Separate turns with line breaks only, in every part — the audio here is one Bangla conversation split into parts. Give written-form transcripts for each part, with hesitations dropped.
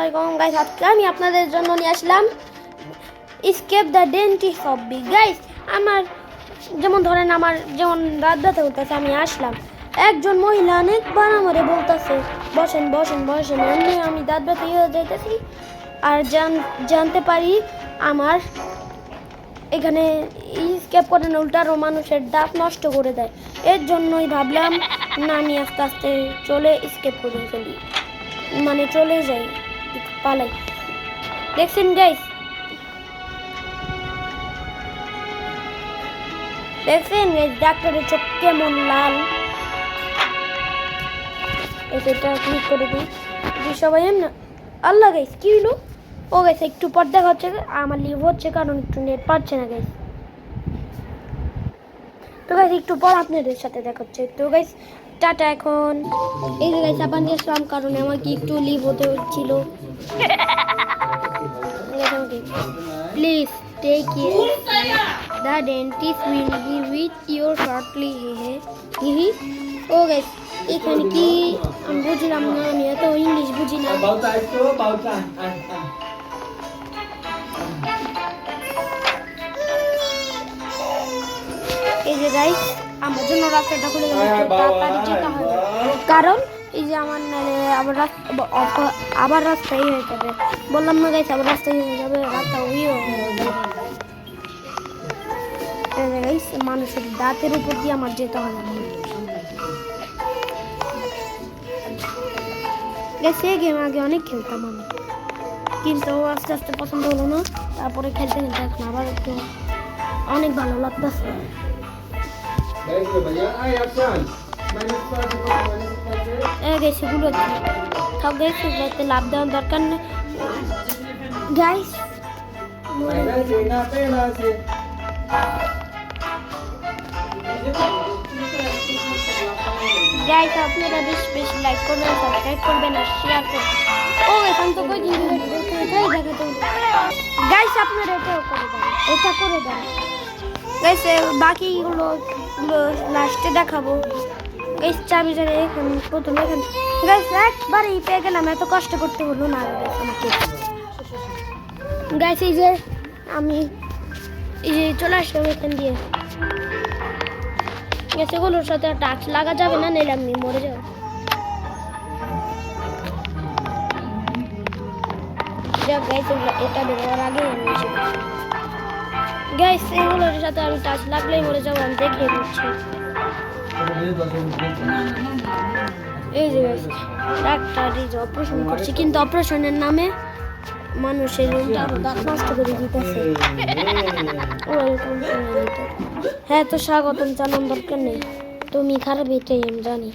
আলাইকুম গাইস, আজকে আমি আপনাদের জন্য নিয়ে আসলাম এসকেপ দ্য ডেন্টিস্ট হবি। গাইস আমার যেমন ধরেন আমার যেমন রাত রাতে হতেছে, আমি আসলাম, একজন মহিলা অনেকবার আমারে বলতেছে বসেন বসেন বসেন, এমনি আমি রাত রাতে যাইতেছি আর জানতে পারি আমার এখানে স্কেপ করে না, উল্টারও মানুষের দাঁত নষ্ট করে দেয়। এর জন্যই ভাবলাম না, আমি আস্তে আস্তে চলে স্কেপ করে ফেলি, মানে চলে যাই, পালাই। দেখছেন গাইস, দেখছেন গাইস ডাক্তারের চোখ কেমন লাল। এটা ক্লিক করে দিই, সবাই না। আল্লাহ গাইস কি হলো? ও গাইস একটু পর দেখা হচ্ছে, আমার লিভ হচ্ছে কারণ একটু নেট পাচ্ছে না গাইস। তো গাইস একটু পর আপনাদের সাথে দেখা হচ্ছে। তো গাইস টাটা। এখন এই যে গাইস আবার নিয়ে আসলাম কারণ আমার কি একটু লিভ হতে হচ্ছিল। Please take care, the dentist will be with you shortly. Hi oh guys এখানে কি আমি বুঝলাম না, আমি এত ইংলিশ বুঝি না। এই যে গাইস আমার জন্য রাস্তাটা খুলে গেল, তাড়াতাড়ি যেতে হবে কারণ এই যে আমার আবার রাস্তায় হয়ে যাবে। বললাম না গাইস আবার রাস্তায় হয়ে যাবে, রাস্তা হয়ে গাইস মানুষের দাঁতের উপর দিয়ে আমার যেতে হবে। সে গেম আগে অনেক খেলতাম আমি, কিন্তু আস্তে আস্তে পছন্দ হলো না, তারপরে খেলতে খেলতে এখন আবার একটু অনেক ভালো লাগতেছে। সেগুলো সব গাইতে লাভ দেওয়ার দরকার নেই গাইস। গাইস আপনারা বেশি বেশি লাইক করবেন, সাবস্ক্রাইব করবেন আর শেয়ার করবেন। ও এখন তো কই দিন এটাই দেখাতে গাইস, আপনারা এটাও করে দেন, এটা করে দেন গাইস। বাকিগুলো লাস্টে দেখাবো গাইস। চাবি জায়গায় এখন প্রথমে এখানে গাইস একবারেই পেয়ে গেলাম, এত কষ্ট করতে হলো না আমাকে গাইস। এই যে আমি এই যে চলে আসলাম এখান দিয়ে গেছে, এগুলোর সাথে টাচ লাগা যাবে না, নিলে আমি মরে যাবো। গাইস এটা বেরোবার আগে আমি এসে গাইস এগুলোর সাথে আমি টাচ লাগলেই মরে যাবো, আমি দেখে দিচ্ছি। এই যে গাইস ডাক্তার অপারেশন করছে, কিন্তু অপারেশনের নামে মানুষের দাঁত নষ্ট করে দিতেছে। হ্যাঁ তো স্বাগতম জানার দরকার নেই, তুমি খারাপ, এটাই আমি জানি।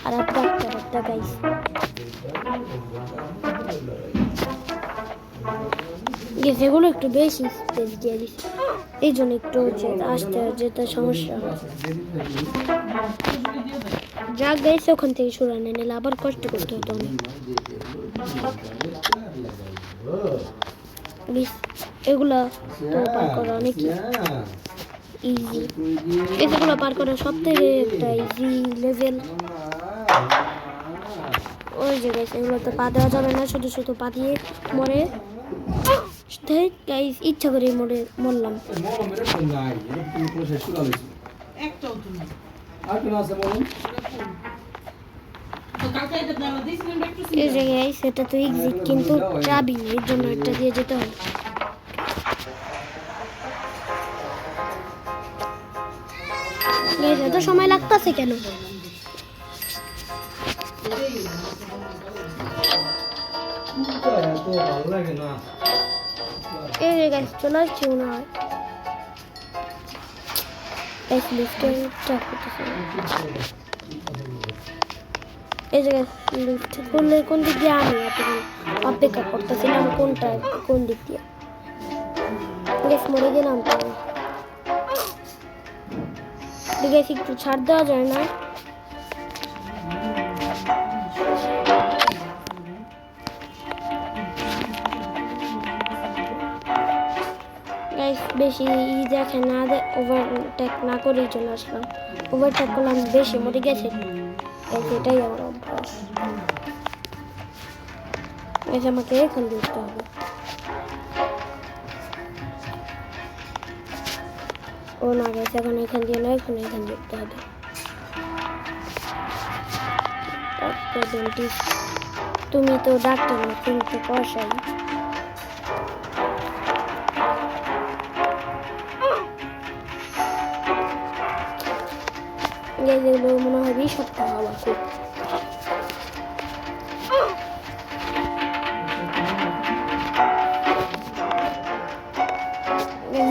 খারাপ ডাক্তার একটা গাইস। যেগুলো একটু বেশি স্পেস দিয়ে দিচ্ছে, এই জন্য একটু আসতে যেতে সমস্যা হচ্ছে। যা গাইছে ওখান থেকে সরানো নিলে আবার কষ্ট করতে হতো অনেক। এগুলা তো পার করা অনেক ইজি, এগুলো পার করা সব থেকে একটা ইজি লেভেল। ওই যে গাইস এগুলো তো পা দেওয়া যাবে না, শুধু শুধু পা দিয়ে মরে গাইস, ইচ্ছা করে মরলাম। এই যে গাইস এটা তো এক্সিট, কিন্তু চাবি এর জন্য এটা দিয়ে যেতে হবে। গাইস এত সময় লাগতেছে কেন? এই যে গাইস চলে আসছি মনে হয়। এই যে লিফট করলে কোন দিক দিয়ে, আমি অপেক্ষা করতেছিলাম কোন দিক দিয়ে গ্যাস মরে গেলাম। তো গ্যাস একটু ছাড় দেওয়া যায় না? বেশি দেখে না, ওভারটেক না করেই চলে আসলাম। ওভারটেক করলাম বেশি মরে গেছে, এটাই আমার অভ্যাস। এই যে আমাকে এখন দিতে হবে। ও না গেছে, এখন এখান দিয়ে না, এখন এখান দিতে হবে। তুমি তো ডাক্তার না, তুমি তো কষাই। যেগুলো মনে হয় বিষাক্ত হওয়া খুব।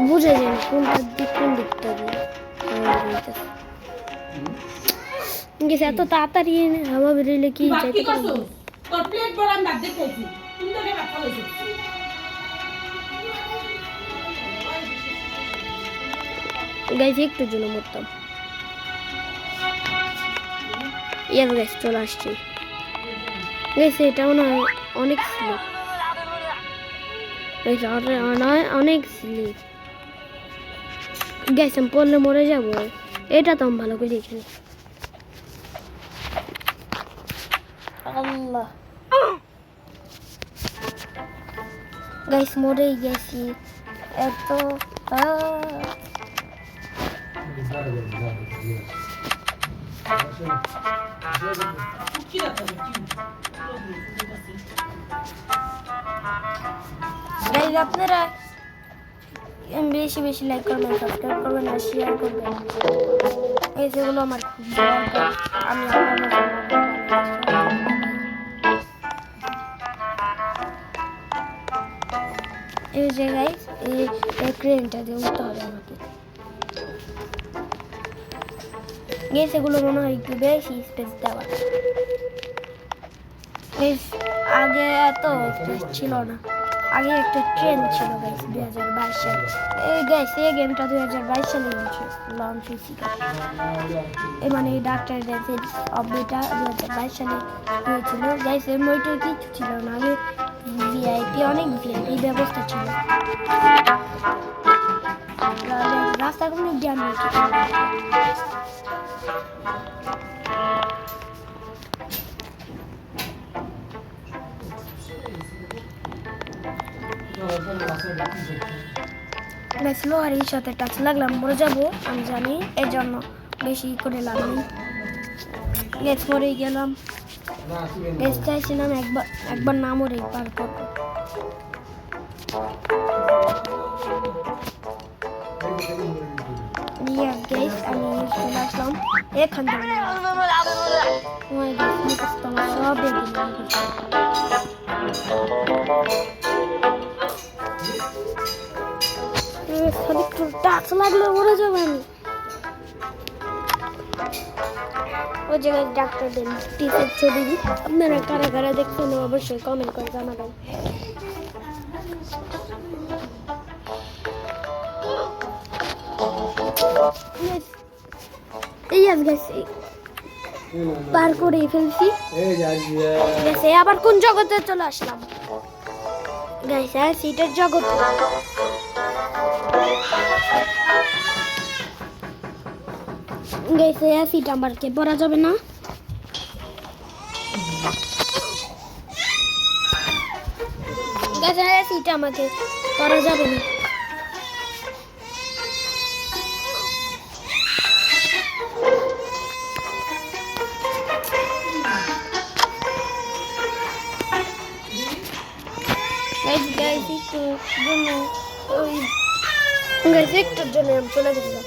বুঝে যান কোনটার দিক কোন দিকটা দিয়ে গেছে। এত তাড়াতাড়ি হাওয়া বেরোলে কি যাইতে পারবো? গাইছে একটুর জন্য মরতাম। ইয়ার গাছ চলে আসছে। গেছে এটা মনে হয় অনেক স্লিপ, অনেক স্লিপ। গ্যাস আমি পড়লে মরে যাবো, এটা তো আমি ভালো করে দেখি। আল্লাহ গাইস মরেই গেছি এত। গাইস আপনারা বেশি বেশি লাইক করবেন, সাবস্ক্রাইব করবেন আর শেয়ার করবেন। এই যেগুলো আমার খুব দরকার। আমি এই জায়গায় এই ক্রেনটা দিয়ে উঠতে হবে আমাকে। এগুলো মনে হয় একটু বেশি স্পেস দেওয়া। আগে এত স্পেস ছিল না, আগে একটা ট্রেন ছিল গাইস 2022 সালে। এই গাইস এই গেমটা 2022 সালে লঞ্চ হয়েছিল। মানে ডাক্তার ডেন্স আপডেটটা 2022 সালে হয়েছিল গাইস। এর মধ্যে কিছু ছিল না, আগে ভিআইপি অনেক ভিআইপি ব্যবস্থা ছিল। রাস্তাগুলো জ্ঞান স্লো আর এই সাথে টাচ লাগলাম মরে যাবো আমি জানি, এই জন্য বেশি করে লাগলাম। গ্যাস মরে গেলাম। গ্যাস চাইছিলাম একবার না মরে পার করবো। গ্যাস আমি চলে আসলাম এখান থেকে। সব টাচ লাগলে মরে যাবে আমি। ওই জায়গায় ডাক্তার টিচার ছবি আপনারা কারা কারা দেখছেন অবশ্যই কমেন্ট করে জানাবেন। এই গেছি পার করে ফেলছি। আবার কোন জগতে চলে আসলাম গাইস? সিটের জগৎ। গাইস সিট আমাকে পড়া যাবে না। গাইস সিট আমাকে পড়া যাবে না। গাইস একটুর জন্য আমি চলে গেছিলাম।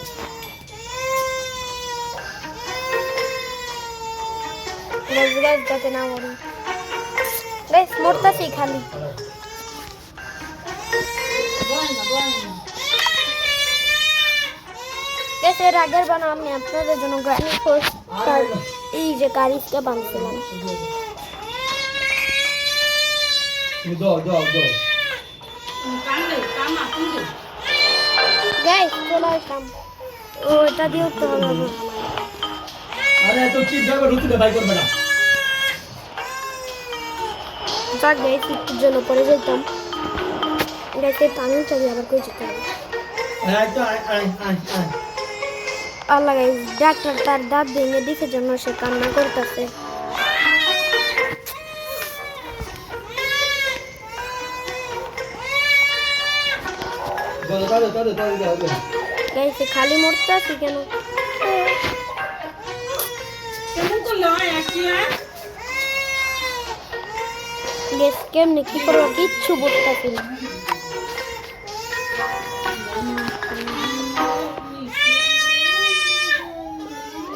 যাতে না মরি গাইস, মরতাছি খালি। এর আগের বানা আমি আপনাদের জন্য এই যে কারিজটা বানছিলাম। গাইস চলে আসলাম। ওটা দিয়ে উঠতে হবে।
আরে তো চিপ ড্রাইভার রুটিতে বাই করবে না।
যাক গাইস একটুর জন্য পরে যেতাম। গাইস পানি চাবি আবার কই যেতে হবে। আল্লাহ গাইস ডাক্তার তার দাঁত ভেঙে দিকে জন্য সে কান্না করতেছে। গাইস খালি মরতে আছি কেন গাইস কেমনে কি করবো কিচ্ছু বুঝতেছি না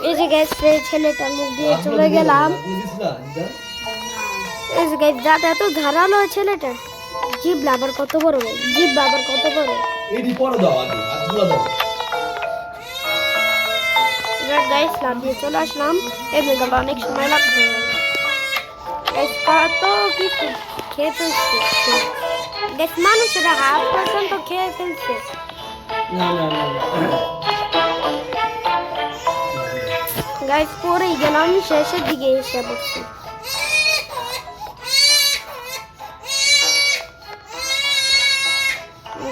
এই যে গাইস এই ছেলেটার মুখ দিয়ে চলে গেলাম এই যে গাইস যাতে এত ধারালো ছেলেটা জিভ আবার কত বড় জিভ আবার কত বড়
এডি পরে দাও আগে হাতগুলো দাও
এবার গাইস লাভ দিয়ে চলে আসলাম এমনি গেল অনেক সময় লাগবে গাইস কত কিছু খেয়ে ফেলছে গাইস মানুষেরা হাফ পর্যন্ত খেয়ে ফেলছে
না
গাইস পরেই গেলাম শেষের দিকে এসে বসছি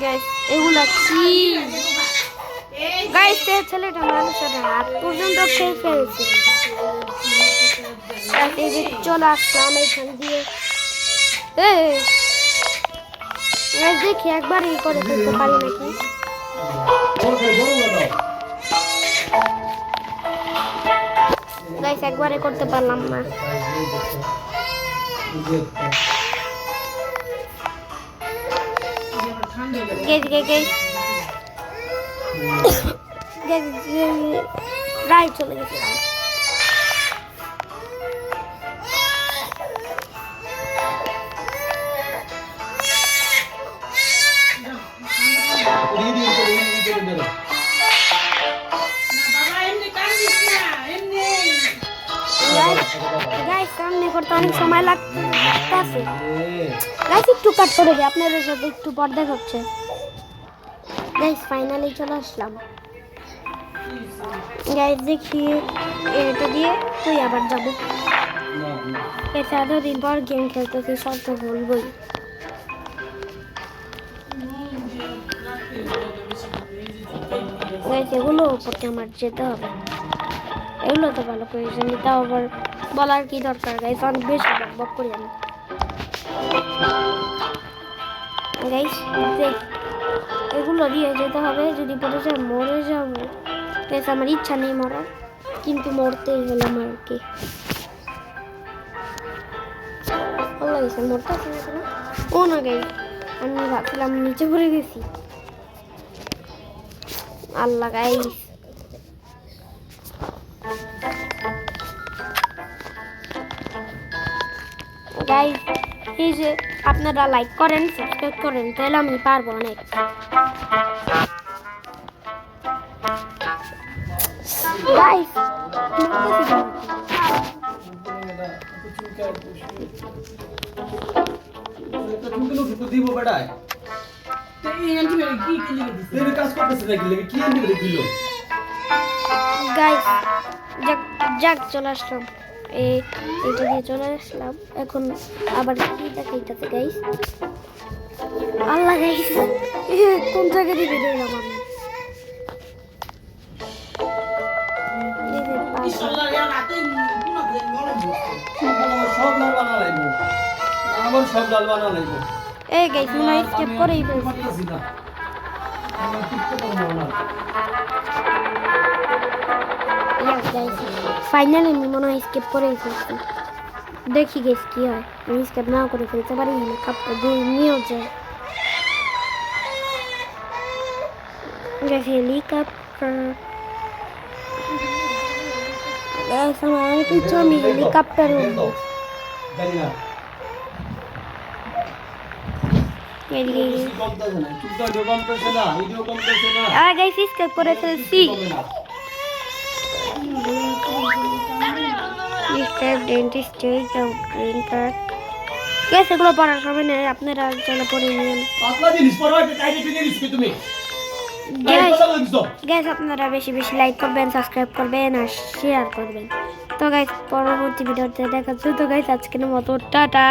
গাইস এগুলা কি গাইস এই ছেলেটা মানুষের হাত পর্যন্ত খেয়ে ফেলছে এই যে চলে আসলাম এখান দিয়ে দেখি একবারই করে ফেলতে পারি নাকি গাইস একবারে করতে পারলাম না রায় চলে গেছিলাম গাইস সামনে করতে অনেক সময় লাগতেছে গাইস একটু কাট করে দিই আপনাদের সাথে একটু পর দেখা হচ্ছে গাইস ফাইনালি চলে আসলাম গাইস দেখি এটা দিয়ে তুই আবার যাবো এতে এতদিন পর গেম খেলতেছি সব তো বলবই গাইস এগুলো করতে আমার যেতে হবে এগুলো তো ভালো করে জানি তাও আবার বলার কি দরকার গাইস অনেক বেশি বক করি আমি গাইস এগুলো দিয়ে যেতে হবে যদি পড়ে যায় মরে যাবো গাইস আমার ইচ্ছা নেই মরার কিন্তু মরতেই হলাম আর কি ভালো লাগছে মরতে আছে না কেন ও না গাইস আমি ভাবছিলাম নিচে পড়ে গেছি আল্লাহ গাইস গাইস এই যে আপনারা লাইক করেন সাবস্ক্রাইব করেন তাহলে আমি পারবো অনেক গাইস
দিব বেটায় কাজ করতেছে নাকি কি অ্যান্টিবায়োটিক দিল
গাইস যাক চলে আসলাম এইটা দিয়ে চলে আসলাম এখন আবার কি দেখাইতেছে গাইস আল্লাহ গাইস কোন জায়গা দিয়ে বেরোলাম আমি
সব লাল বানা লাগবো
এই গাইস মনে হয় স্কিপ করেই ফেলছি ফাইনালি আমি মনে হয় স্কিপ করেই ফেলছি দেখি গাইস কি হয় আমি স্কিপ না করে ফেলতে পারি না কাপটা দিয়ে নিয়েও যায় গাইস হেলিকপ্টার গাইস আমার কিছু আমি হেলিকপ্টার উঠবো গাইস স্কিপ করে ফেলছি ডেন্টিস্ট গ্রিন কার্ড গ্যাস এগুলো পড়ার সময় নেই আপনারা চলে পড়ে নিন গ্যাস আপনারা বেশি বেশি লাইক করবেন সাবস্ক্রাইব করবেন আর শেয়ার করবেন তো গাইস পরবর্তী ভিডিওতে দেখা হচ্ছে তো গাইস আজকের মতো টাটা।